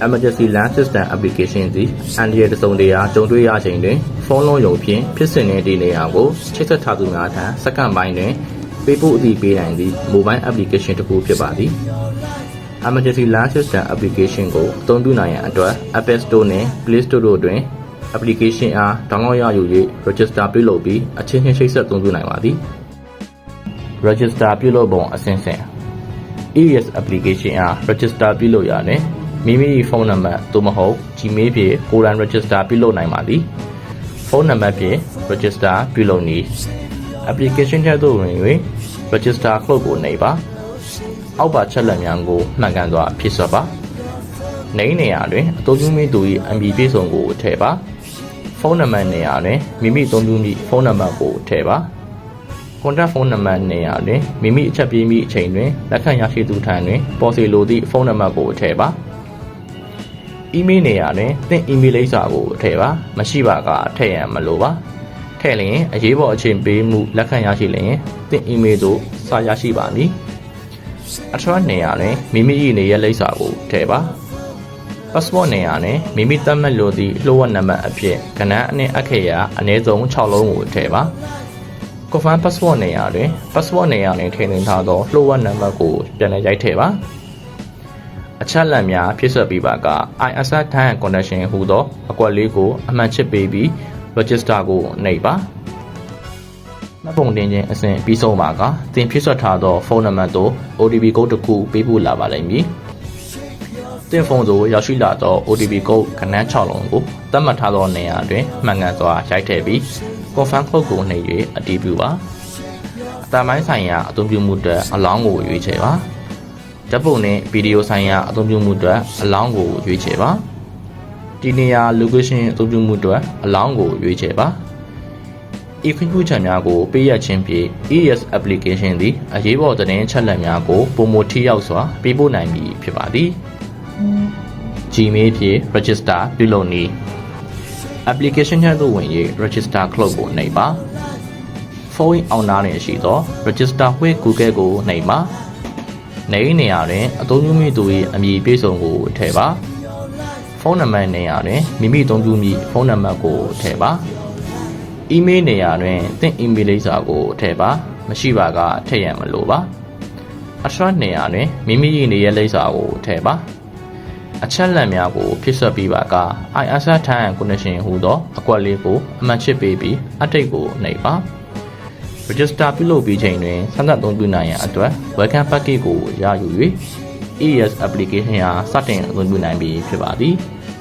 Emergency Land System Application သည်အန်ဒီရဲ့တစုံတရာကြုံတွေ့ရချိန်တွင်ဖုန်းလုံးယုံဖြင့်ဖြစ်စဉ်နေသည့်နေရာကိုချိတ်ဆက်ထားသူများထံစက္ကန့်ပိုင်းတွင်ပေးပို့အသိပေးနိုင်သည့် Mobile Application တစ်ခုဖြစ်ပါသည်။ Emergency Land System Application ကိုအသုံးပြုနိုင်ရန်အတွက် Apple Store နှင့် Play Store တို့တွင် Application အား download ရယူ၍ Register ပြုလုပ်ပြီးအချင်းချင်းချိတ်ဆက်အသုံးပြုနိုင်ပါသည်။ Register ပြုလုပ်ပုံအစဉ်စဉ် EES Application အား Register ပြုလုပ်ရတဲ့မိမိဖုန်းနံပါတ်သို့မဟုတ် Gmail ဖြင့်ကိုယ်တိုင် Register ပြုလုပ်နိုင်ပါသည်။ဖုန်းနံပါတ်ဖြင့် Register ပြုလုပ်နည်း Application ထဲသို့ဝင်၍ Register ခလုတ်ကိုနှိပ်ပါ။အောက်ပါချက်လက်များကိုမှန်ကန်စွာဖြည့်စွက်ပါ။နေရာတွင်အသုံးပြုမိသူ၏အမည်ပြည့်စုံကိုထည့်ပါ။ဖုန်းနံပါတ်နေရာတွင်မိမိအသုံးပြုမိဖုန်းနံပါတ်ကိုထည့်ပါ။ Contact ဖုန်းနံပါတ်နေရာတွင်မိမိအချက်ပေးမိအချိန်တွင်လက်ခံရရှိသူထံတွင်ပေါ်စေလိုသည့်ဖုန်းနံပါတ်ကိုထည့်ပါ။ Email နေရာတွင်သင့် email လိပ်စာကိုထည့်ပါမရှိပါကထည့်ရန်မလိုပါထည့်လျင်အရေးပေါ်အချိန်ပေးမှုလက်ခံရရှိလျင်သင့် email သို့စာရရှိပါမည်။ Address နေရာတွင်မိမိ၏နေရပ်လိပ်စာကိုထည့်ပါ။ Passport နေရာတွင်မိမိသတ်မှတ်လိုသည့်လျှို့ဝှက်နံပါတ်အဖြစ်ကဏ္ဍအနှင့်အက္ခရာအနည်းဆုံး6လုံးကိုထည့်ပါ။ Confirm Passport နေရာတွင် Passport နေရာတွင်ထည့်သွင်းထားသောလျှို့ဝှက်နံပါတ်ကိုပြန်လည်ရိုက်ထည့်ပါအချက်လက်များဖြည့်စွက်ပြီးပါက ISR Time and Connection ဟူသောအကွက်လေးကိုအမှန်ချစ်ပေးပြီး Register ကိုနှိပ်ပါမှတ်ပုံတင်ခြင်းအစဉ်ပြီးဆုံးပါကသင်ဖြည့်စွက်ထားသောဖုန်းနံပါတ်သို့ OTP ကုတ်တစ်ခုပေးပို့လာပါလိမ့်မည်သင်ဖုန်းသို့ရောက်ရှိလာသော OTP ကုတ်ကဏ္ဍ6လုံးကိုသတ်မှတ်ထားသောနေရာတွင်မှန်ကန်စွာရိုက်ထည့်ပြီး Confirm ခုတ်ကိုနှိပ်၍အတည်ပြုပါအတပိုင်းဆိုင်ရာအသုံးပြုမှုအတွက်အလောင်းကိုရွေးချယ်ပါဓာတ်ပုံနဲ့ဗီဒီယိုဆိုင်ရာအသုံးပြုမှုအတွက်အလောင်းကိုရွေးချယ်ပါဒီနေရာ location အသုံးပြုမှုအတွက်အလောင်းကိုရွေးချယ်ပါဤခွင့်ပြုချက်များကိုပေးရခြင်းဖြင့် EES application သည်အရေးပေါ်သတင်းချက်လက်များကိုပုံမထိရောက်စွာပေးပို့နိုင်မည်ဖြစ်ပါသည် Gmail ဖြင့် register ပြုလုပ်နည်း application ထဲသို့ဝင်၍ register ခလုတ်ကိုနှိပ်ပါဖုန်းအောက်နားတွင်ရှိသော register with Google ကိုနှိပ်ပါနေရာတွင်အသုံးပြုမိသူ၏အမည်ပြည့်စုံကိုထည့်ပါဖုန်းနံပါတ်နေရာတွင်မိမိအသုံးပြုမိဖုန်းနံပါတ်ကိုထည့်ပါ email နေရာတွင်သင့် email လိပ်စာကိုထည့်ပါမရှိပါကထည့်ရန်မလိုပါ address နေရာတွင်မိမိ၏နေရပ်လိပ်စာကိုထည့်ပါအချက်လက်များကိုဖြည့်စွက်ပြီးပါက ISR Time and Connection ဟူသောအကွက်လေးကိုအမှန်ချစ်ပေးပြီးအတိတ်ကိုနှိပ်ပါ Register ပြုလုပ်ပြီးချိန်တွင်စမ်းသပ်အသုံးပြုနိုင်ရန်အတွက် Welcome Package ကိုရယူ၍ EES Application အားစတင်အသုံးပြုနိုင်ပြီဖြစ်ပါသည်။